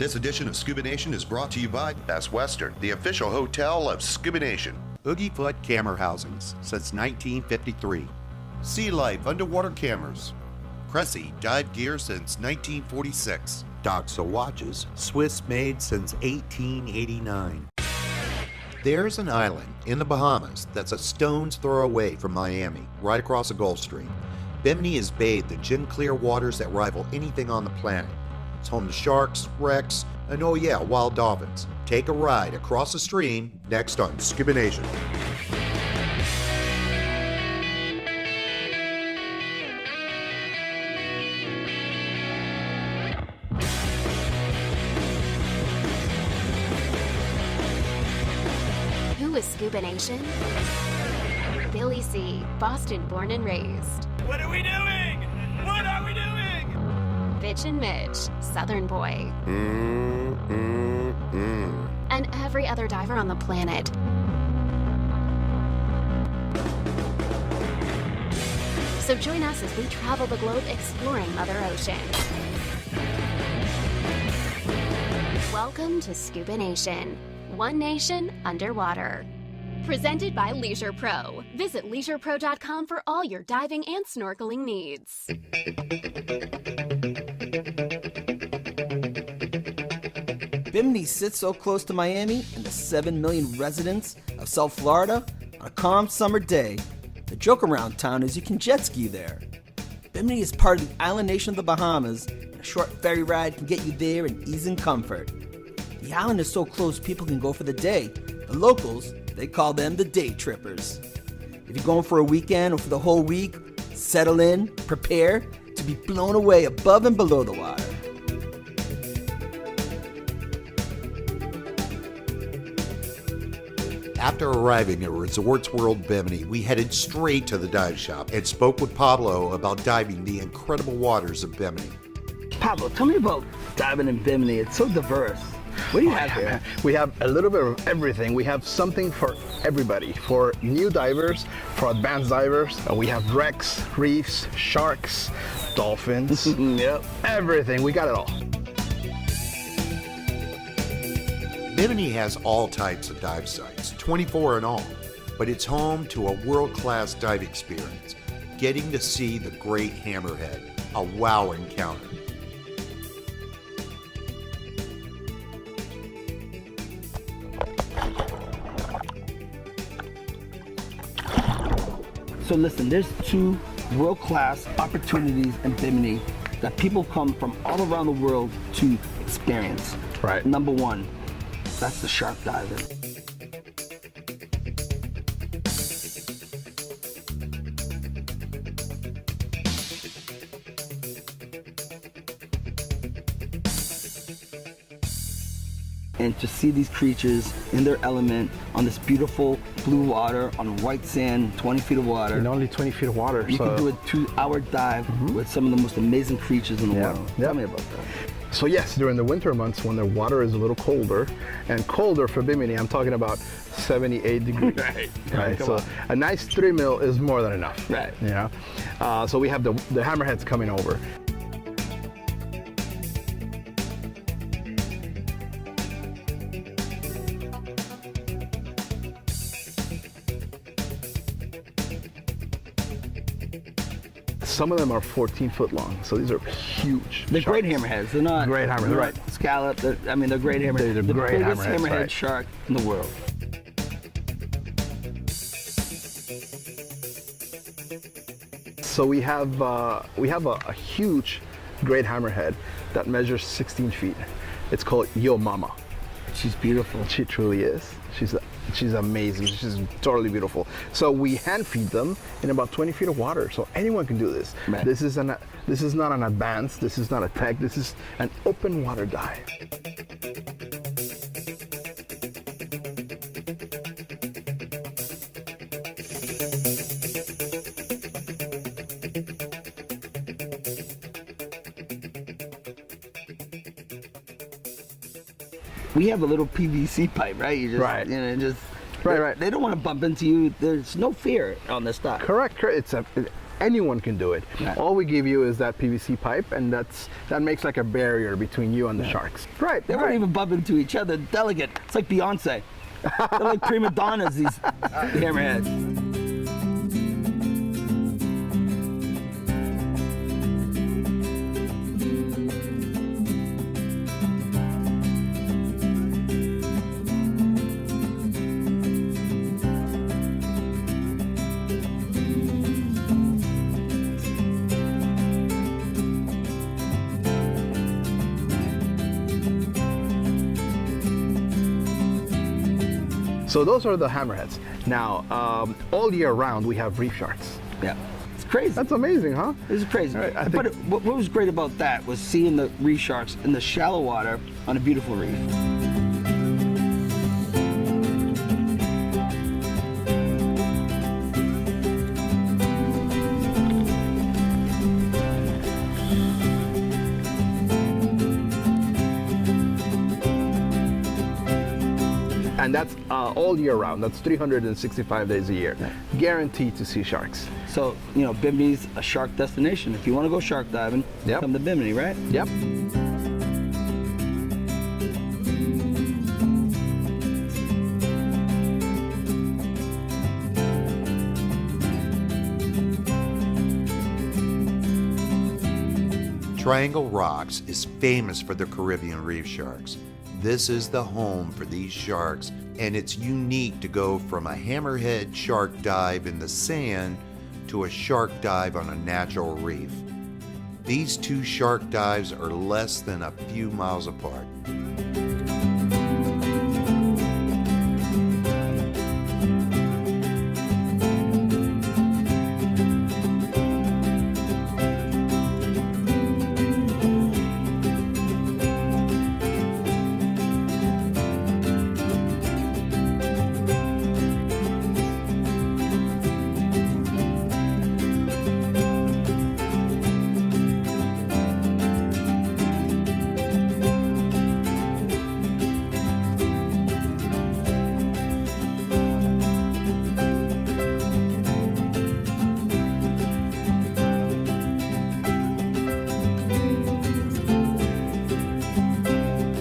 This edition of Scuba Nation is brought to you by Best Western, the official hotel of Scuba Nation. Oogie Foot Camera Housings since 1953. Sea Life Underwater Cameras. Cressy Dive Gear since 1946. Doxa Watches, Swiss made since 1889. There's an island in the Bahamas that's a stone's throw away from Miami, right across the Gulf Stream. Bimini is bathed in gin clear waters that rival anything on the planet. It's home to sharks, wrecks, and oh yeah, wild dolphins. Take a ride across the stream next on Scuba Nation. Who is Scuba Nation? Billy C., Boston born and raised. What are we doing? What are we doing? Bitch and Mitch, Southern boy. And every other diver on the planet. So join us as we travel the globe exploring Mother Ocean. Welcome to Scuba Nation. One nation underwater. Presented by Leisure Pro. Visit leisuropro.com for all your diving and snorkeling needs. Bimini sits so close to Miami and the 7 million residents of South Florida on a calm summer day. The joke around town is you can jet ski there. Bimini is part of the island nation of the Bahamas, and a short ferry ride can get you there in ease and comfort. The island is so close people can go for the day. The locals, they call them the day trippers. If you're going for a weekend or for the whole week, settle in, prepare to be blown away above and below the water. After arriving at Resorts World Bimini, we headed straight to the dive shop and spoke with Pablo about diving the incredible waters of Bimini. Pablo, tell me about diving in Bimini. It's so diverse. What do you have here? We have a little bit of everything. We have something for everybody. For new divers, for advanced divers. We have wrecks, reefs, sharks, dolphins. Yep. Everything. We got it all. Bimini has all types of dive sites, 24 in all, but it's home to a world-class dive experience, getting to see the Great Hammerhead, a wow encounter. So listen, there's two world-class opportunities in Bimini that people come from all around the world to experience. Right. Number one, that's the shark diving. And to see these creatures in their element on this beautiful blue water, on white sand, 20 feet of water. In only 20 feet of water. You can do a 2-hour dive with some of the most amazing creatures in the world. Tell me about that. So yes, during the winter months when the water is a little colder, and colder for Bimini, I'm talking about 78 degrees. Right. So a nice 3 mil is more than enough. Right. You know. So we have the hammerheads coming over. Some of them are 14 foot long, so these are huge. They're sharks. great hammerheads. They're not Great hammerheads, they're right. not scallop. They're great hammerheads. They're the great biggest hammerheads, hammerhead right. shark in the world. So we have a huge great hammerhead that measures 16 feet. It's called Yo Mama. She's beautiful. She truly is. She's amazing. She's totally beautiful. So we hand feed them in about 20 feet of water. So anyone can do this. Right. This is not an advanced. This is not a tech. This is an open water dive. We have a little PVC pipe, right? You just, Right. You know, just Right. They don't want to bump into you. There's no fear on this dock. Correct. anyone can do it. Right. All we give you is that PVC pipe, and that makes like a barrier between you and the sharks. Right. They won't even bump into each other. Delicate. It's like Beyonce. They're like prima donnas, these hammerheads. So those are the hammerheads. Now, all year round, we have reef sharks. Yeah. It's crazy. That's amazing, huh? This is crazy. Right, I But think- what was great about that was seeing the reef sharks in the shallow water on a beautiful reef. And that's all year round. That's 365 days a year. Guaranteed to see sharks. So, you know, Bimini's a shark destination. If you want to go shark diving, Yep. come to Bimini, right? Yep. Triangle Rocks is famous for their Caribbean reef sharks. This is the home for these sharks, and it's unique to go from a hammerhead shark dive in the sand to a shark dive on a natural reef. These two shark dives are less than a few miles apart.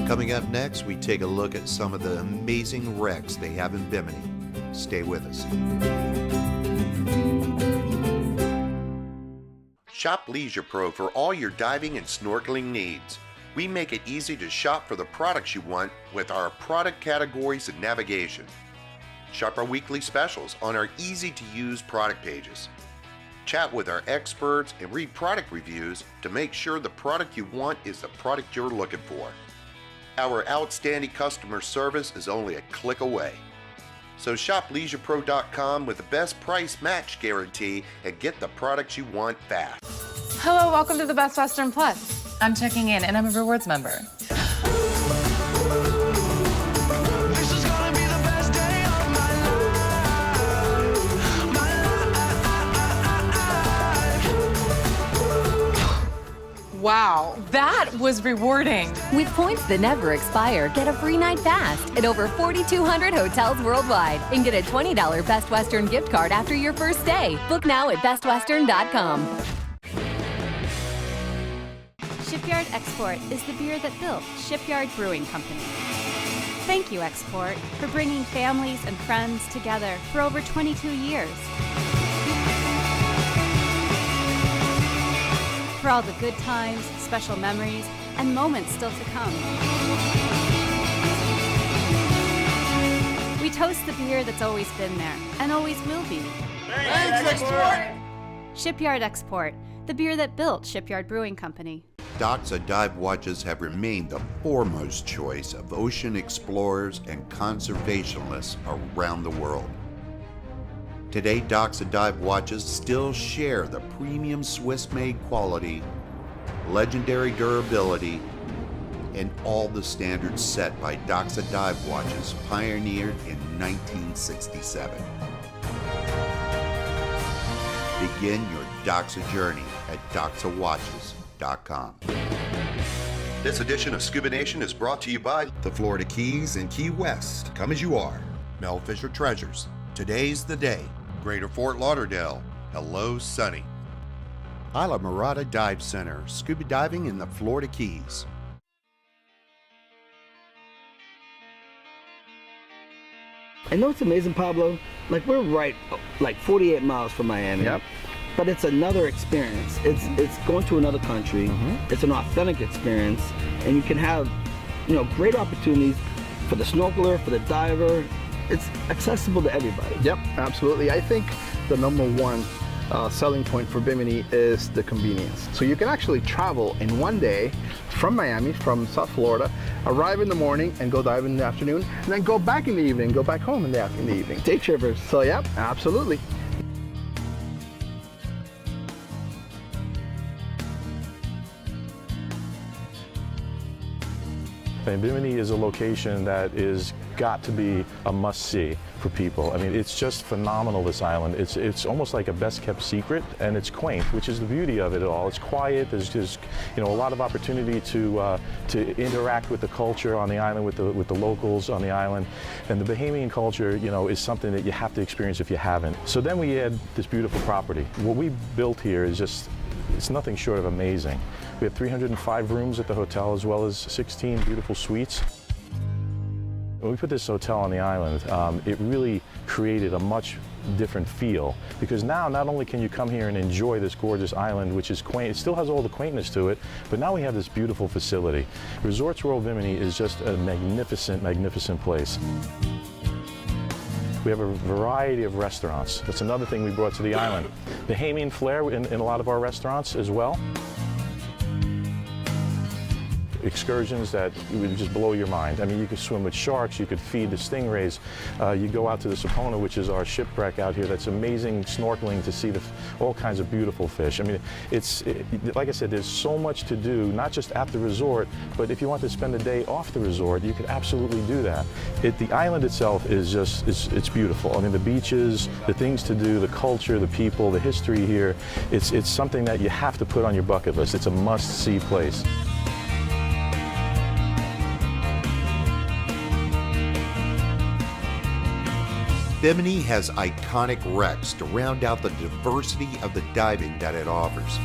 Coming up next, we take a look at some of the amazing wrecks they have in Bimini. Stay with us. Shop Leisure Pro for all your diving and snorkeling needs. We make it easy to shop for the products you want with our product categories and navigation. Shop our weekly specials on our easy-to-use product pages. Chat with our experts and read product reviews to make sure the product you want is the product you're looking for. Our outstanding customer service is only a click away. So shop LeisurePro.com with the best price match guarantee and get the products you want fast. Hello, welcome to the Best Western Plus. I'm checking in and I'm a rewards member. This is gonna be the best day of my life. Wow, that was rewarding. With points that never expire, get a free night fast at over 4,200 hotels worldwide and get a $20 Best Western gift card after your first stay. Book now at bestwestern.com. Shipyard Export is the beer that built Shipyard Brewing Company. Thank you, Export, for bringing families and friends together for over 22 years. For all the good times, special memories, and moments still to come. We toast the beer that's always been there and always will be. Thanks, Export! Shipyard Export, the beer that built Shipyard Brewing Company. Doxa dive watches have remained the foremost choice of ocean explorers and conservationists around the world. Today, Doxa dive watches still share the premium Swiss-made quality, legendary durability, and all the standards set by Doxa dive watches pioneered in 1967. Begin your Doxa journey at DoxaWatches.com. This edition of Scuba Nation is brought to you by the Florida Keys and Key West. Come as you are. Mel Fisher Treasures. Today's the day. Greater Fort Lauderdale. Hello, Sunny. Isla Mirada Dive Center, scuba diving in the Florida Keys. I know it's amazing, Pablo. Like, we're right, like 48 miles from Miami. Yep. But it's another experience. It's going to another country. It's an authentic experience, and you can have, great opportunities for the snorkeler, for the diver. It's accessible to everybody. Yep, absolutely. I think the number one selling point for Bimini is the convenience. So you can actually travel in one day from Miami, from South Florida, arrive in the morning and go dive in the afternoon, and then go back in the evening, go back home in the evening. Day trippers. So yeah, absolutely. Bimini is a location that is got to be a must-see for people. I mean, it's just phenomenal, this island. It's almost like a best-kept secret, and it's quaint, which is the beauty of it all. It's quiet. There's just, a lot of opportunity to interact with the culture on the island, with the locals on the island. And the Bahamian culture, is something that you have to experience if you haven't. So then we add this beautiful property. What we built here is just, it's nothing short of amazing. We have 305 rooms at the hotel, as well as 16 beautiful suites. When we put this hotel on the island, it really created a much different feel, because now not only can you come here and enjoy this gorgeous island, which is quaint, it still has all the quaintness to it, but now we have this beautiful facility. Resorts World Bimini is just a magnificent, magnificent place. We have a variety of restaurants. That's another thing we brought to the island. Bahamian flair in a lot of our restaurants as well. Excursions that would just blow your mind. I mean, you could swim with sharks, you could feed the stingrays. You go out to the Sapona, which is our shipwreck out here. That's amazing snorkeling to see all kinds of beautiful fish. I mean, like I said, there's so much to do, not just at the resort, but if you want to spend a day off the resort, you could absolutely do that. The island itself is just, it's beautiful. I mean, the beaches, the things to do, the culture, the people, the history here, it's something that you have to put on your bucket list. It's a must-see place. Bimini has iconic wrecks to round out the diversity of the diving that it offers.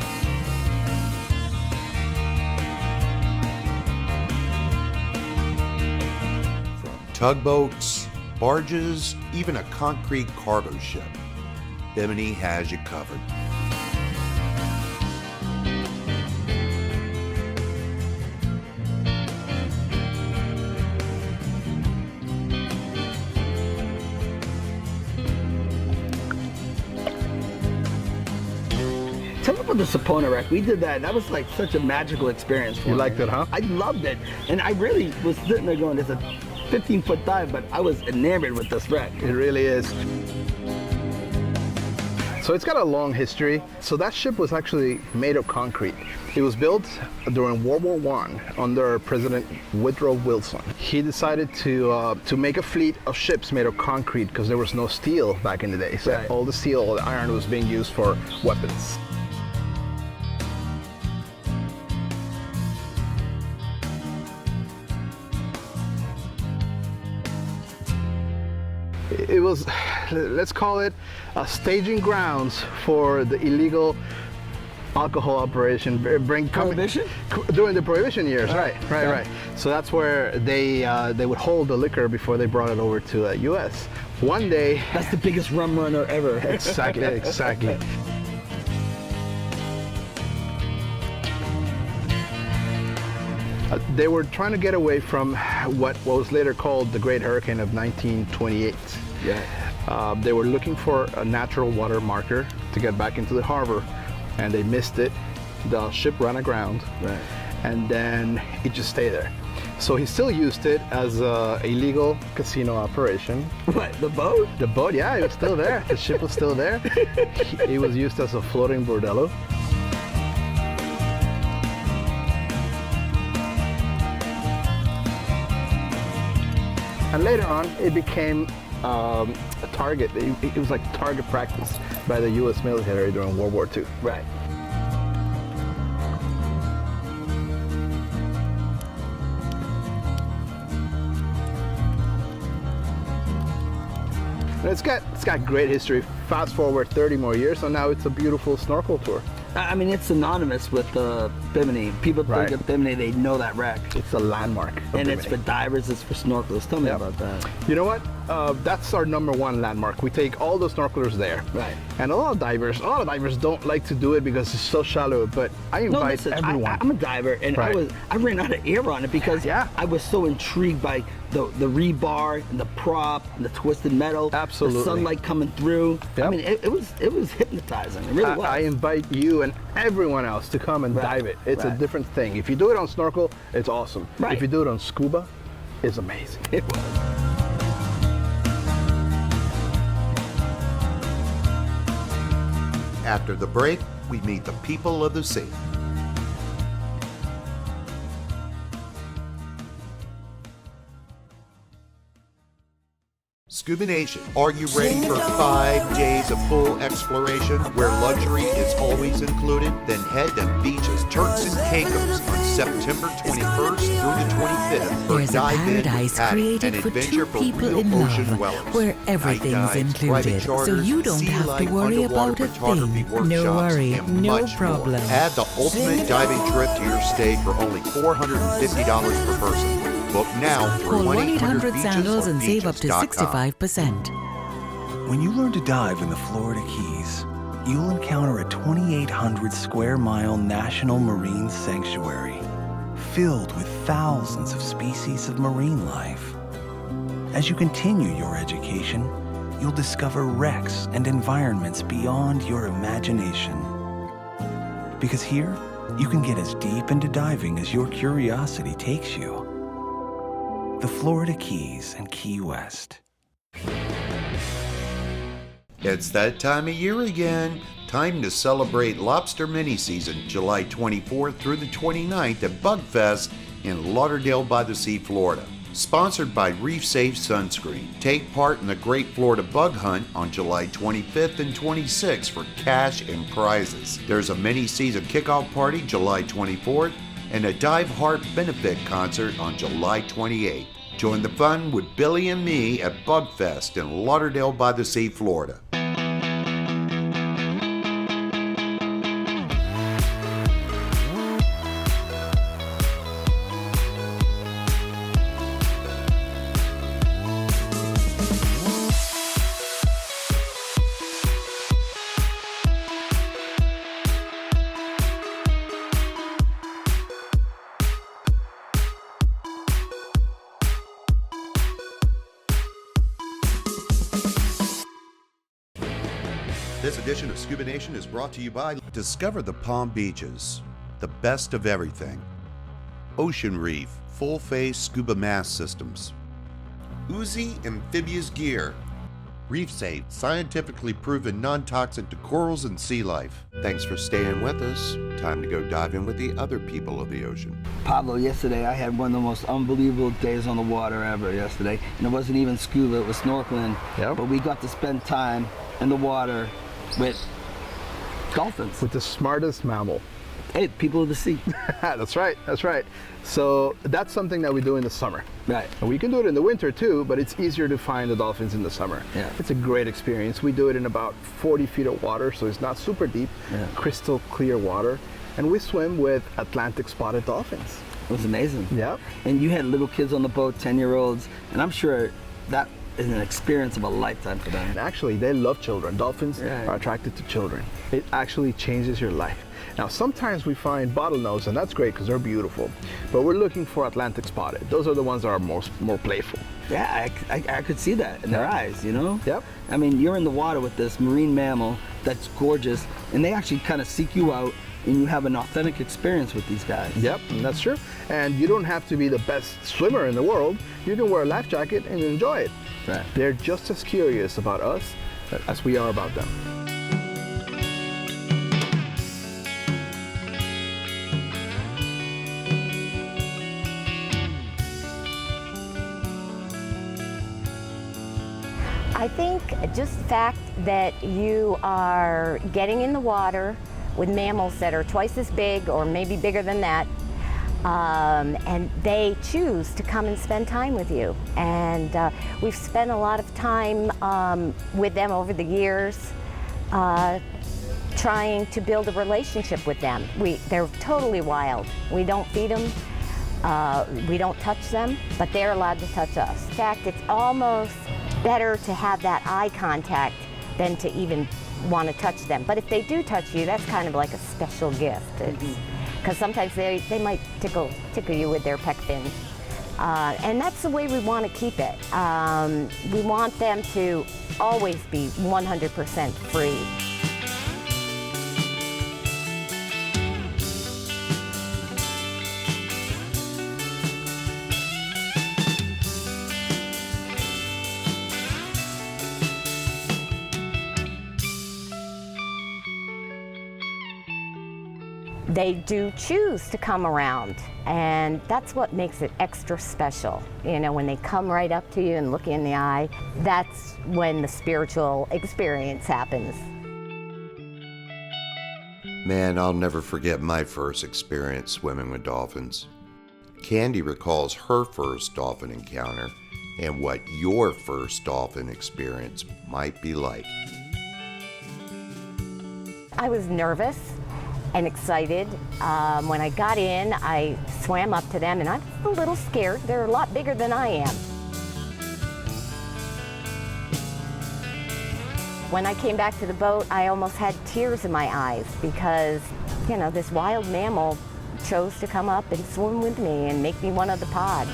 From tugboats, barges, even a concrete cargo ship, Bimini has you covered. Tell me about the Sapona wreck. We did that. That was like such a magical experience for me. You liked it, huh? I loved it. And I really was sitting there going, it's a 15-foot dive, but I was enamored with this wreck. It really is. So it's got a long history. So that ship was actually made of concrete. It was built during World War I under President Woodrow Wilson. He decided to make a fleet of ships made of concrete because there was no steel back in the day. So Right. all the steel, all the iron was being used for weapons. It was, let's call it, staging grounds for the illegal alcohol operation. Prohibition? During the Prohibition years, right. So that's where they would hold the liquor before they brought it over to the U.S. One day. That's the biggest rum runner ever. Exactly. They were trying to get away from what was later called the Great Hurricane of 1928. Yeah. They were looking for a natural water marker to get back into the harbor, and they missed it. The ship ran aground, Right. and then it just stayed there. So he still used it as a illegal casino operation. What, the boat? The boat, yeah, it was still there. The ship was still there. It was used as a floating bordello. And later on, it became a target. It was like target practice by the U.S. military during World War II. Right. And it's got great history. Fast forward 30 more years, so now it's a beautiful snorkel tour. I mean, it's synonymous with Bimini. People think of Bimini, they know that wreck. It's a landmark. And it's for divers, it's for snorkelers. Tell me about that. You know what? That's our #1 landmark. We take all the snorkelers there. Right. And a lot of divers don't like to do it because it's so shallow, but I invite everyone. I'm a diver, and I ran out of air on it because I was so intrigued by the rebar and the prop and the twisted metal. Absolutely. The sunlight coming through. Yep. I mean, it was hypnizing. It really was. I invite you and everyone else to come and dive it. It's a different thing. If you do it on snorkel, it's awesome. Right. If you do it on scuba, it's amazing. It was. After the break, we meet the people of the sea. Scuba Nation, are you ready for 5 days of full exploration where luxury is always included? Then head to beaches, Turks and Caicos on September 21st through the 25th for There's a Dive In with paradise Patty, created an for adventure two for people real in ocean love, dwellers. where Night everything's dives, private included, so charters, you don't sea have to life, worry underwater about a photography thing. workshops, No worry, and no much problem. More. Add the ultimate diving trip to your stay for only $450 per person. Book now through Call 1-800-BEACHES Sandals or and save up to beaches.com. 65%. When you learn to dive in the Florida Keys, you'll encounter a 2,800 square mile national marine sanctuary filled with thousands of species of marine life. As you continue your education, you'll discover wrecks and environments beyond your imagination. Because here, you can get as deep into diving as your curiosity takes you. The Florida Keys and Key West. It's that time of year again. Time to celebrate lobster mini season, July 24th through the 29th at Bugfest in Lauderdale by the Sea, Florida. Sponsored by Reef Safe Sunscreen. Take part in the Great Florida Bug Hunt on July 25th and 26th for cash and prizes. There's a mini season kickoff party July 24th and a Dive Heart benefit concert on July 28th. Join the fun with Billy and me at Bugfest in Lauderdale by the Sea, Florida. This edition of Scuba Nation is brought to you by Discover the Palm Beaches, the best of everything. Ocean Reef, full-face scuba mask systems. Uzi Amphibious Gear. Reef Safe, scientifically proven non-toxic to corals and sea life. Thanks for staying with us. Time to go dive in with the other people of the ocean. Pablo, yesterday I had one of the most unbelievable days on the water ever yesterday. And it wasn't even scuba, it was snorkeling. Yep. But we got to spend time in the water with dolphins. With the smartest mammal. Hey, people of the sea. That's right, that's right. So that's something that we do in the summer. Right. And we can do it in the winter too, but it's easier to find the dolphins in the summer. Yeah. It's a great experience. We do it in about 40 feet of water, so it's not super deep, crystal clear water. And we swim with Atlantic spotted dolphins. It was amazing. Yep. And you had little kids on the boat, 10-year-olds, and I'm sure that is an experience of a lifetime for them. And actually, they love children. Dolphins are attracted to children. It actually changes your life. Now, sometimes we find bottlenose, and that's great because they're beautiful. But we're looking for Atlantic spotted. Those are the ones that are more playful. Yeah, I could see that in their eyes, you know? Yep. I mean, you're in the water with this marine mammal that's gorgeous, and they actually kind of seek you out, and you have an authentic experience with these guys. Yep, and that's true. And you don't have to be the best swimmer in the world. You can wear a life jacket and enjoy it. Right. They're just as curious about us as we are about them. I think just the fact that you are getting in the water with mammals that are twice as big or maybe bigger than that, and they choose to come and spend time with you. And we've spent a lot of time with them over the years, trying to build a relationship with them. They're totally wild. We don't feed them, we don't touch them, but they're allowed to touch us. In fact, it's almost better to have that eye contact than to even want to touch them. But if they do touch you, that's kind of like a special gift. Because sometimes they might tickle you with their pec fins. And that's the way we want to keep it. We want them to always be 100% free. They do choose to come around, and that's what makes it extra special. You know, when they come right up to you and look you in the eye, that's when the spiritual experience happens. Man, I'll never forget my first experience swimming with dolphins. Candy recalls her first dolphin encounter and what your first dolphin experience might be like. I was nervous and excited. When I got in, I swam up to them, and I was a little scared. They're a lot bigger than I am. When I came back to the boat, I almost had tears in my eyes because, you know, this wild mammal chose to come up and swim with me and make me one of the pod.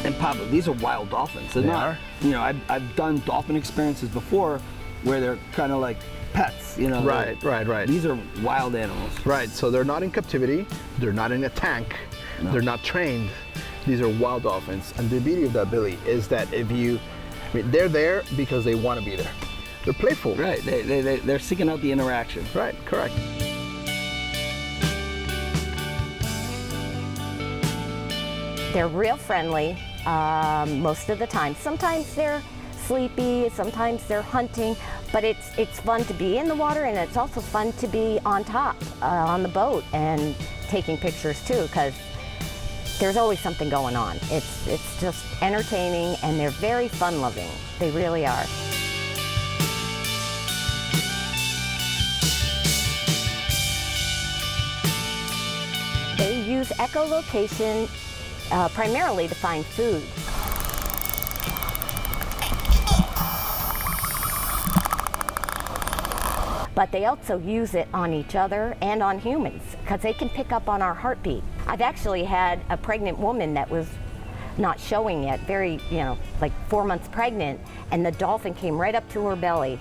And Papa, these are wild dolphins. They're not, you know, I've done dolphin experiences before where they're kind of like pets, you know. Right. These are wild animals. Right, so they're not in captivity, they're not in a tank, they're not trained. These are wild dolphins. And the beauty of that, Billy, is that they're there because they want to be there. They're playful. Right, they're seeking out the interaction. Right, correct. They're real friendly most of the time. Sometimes they're sleepy, sometimes they're hunting, but it's fun to be in the water, and it's also fun to be on top, on the boat, and taking pictures too, because there's always something going on. It's just entertaining, and they're very fun-loving. They really are. They use echolocation primarily to find food. But they also use it on each other and on humans because they can pick up on our heartbeat. I've actually had a pregnant woman that was not showing yet, like 4 months pregnant, and the dolphin came right up to her belly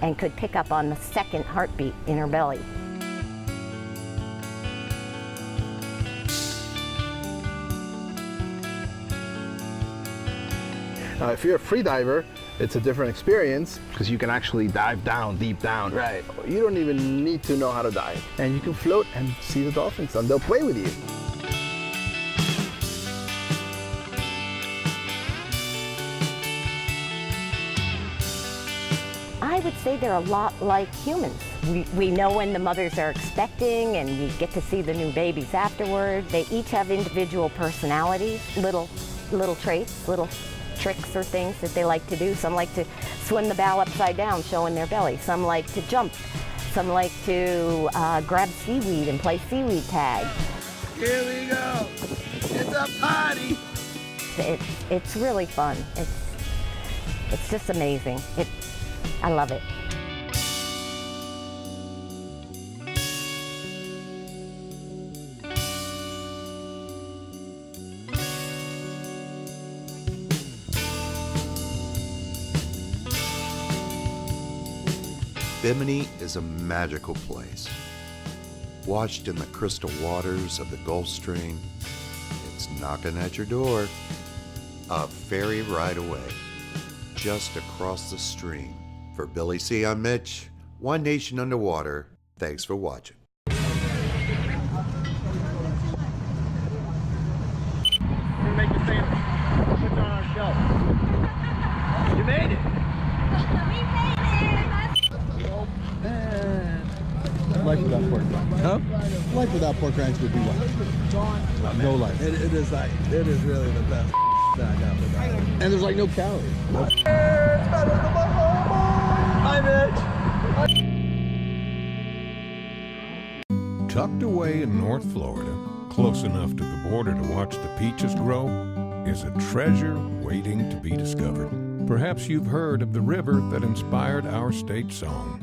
and could pick up on the second heartbeat in her belly. Now, if you're a free diver, it's a different experience because you can actually dive down, deep down. Right. You don't even need to know how to dive. And you can float and see the dolphins, and they'll play with you. I would say they're a lot like humans. We know when the mothers are expecting, and we get to see the new babies afterward. They each have individual personalities, little traits, little tricks or things that they like to do. Some like to swim the bow upside down, showing their belly. Some like to jump. Some like to grab seaweed and play seaweed tag. Here we go. It's a party. It's really fun. It's just amazing. I love it. Bimini is a magical place. Washed in the crystal waters of the Gulf Stream, it's knocking at your door. A ferry ride away, just across the stream. For Billy C, I'm Mitch. One Nation Underwater. Thanks for watching. Make the sandwich. Put it on our shelf. You made it. Life without pork rinds. Huh? Life without pork rinds would be what? No life. It is really the best. And there's like no calories. Hi, Mitch. Tucked away in North Florida, close enough to the border to watch the peaches grow, is a treasure waiting to be discovered. Perhaps you've heard of the river that inspired our state song.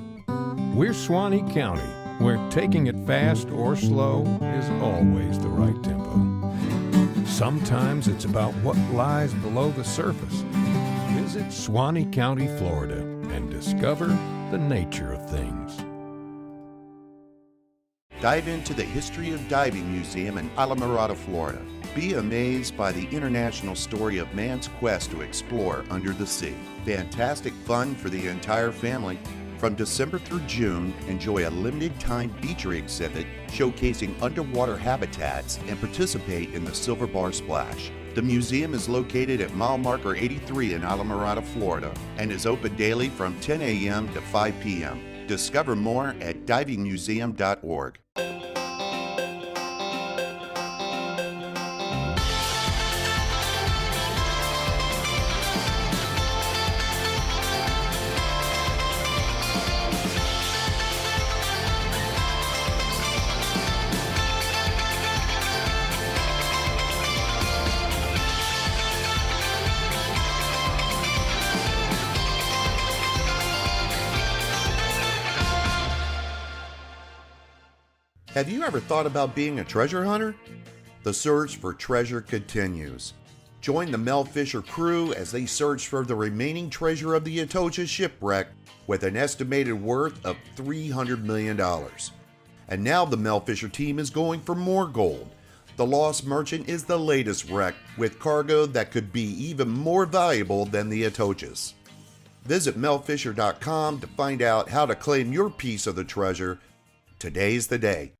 We're Suwannee County, where taking it fast or slow is always the right tempo. Sometimes it's about what lies below the surface. Visit Suwannee County, Florida, and discover the nature of things. Dive into the History of Diving Museum in Islamorada, Florida. Be amazed by the international story of man's quest to explore under the sea. Fantastic fun for the entire family. From December through June, enjoy a limited-time beachery exhibit showcasing underwater habitats and participate in the Silver Bar Splash. The museum is located at mile marker 83 in Islamorada, Florida, and is open daily from 10 a.m. to 5 p.m. Discover more at divingmuseum.org. Have you ever thought about being a treasure hunter? The search for treasure continues. Join the Mel Fisher crew as they search for the remaining treasure of the Atocha shipwreck with an estimated worth of $300 million. And now the Mel Fisher team is going for more gold. The Lost Merchant is the latest wreck with cargo that could be even more valuable than the Atochas. Visit melfisher.com to find out how to claim your piece of the treasure. Today's the day.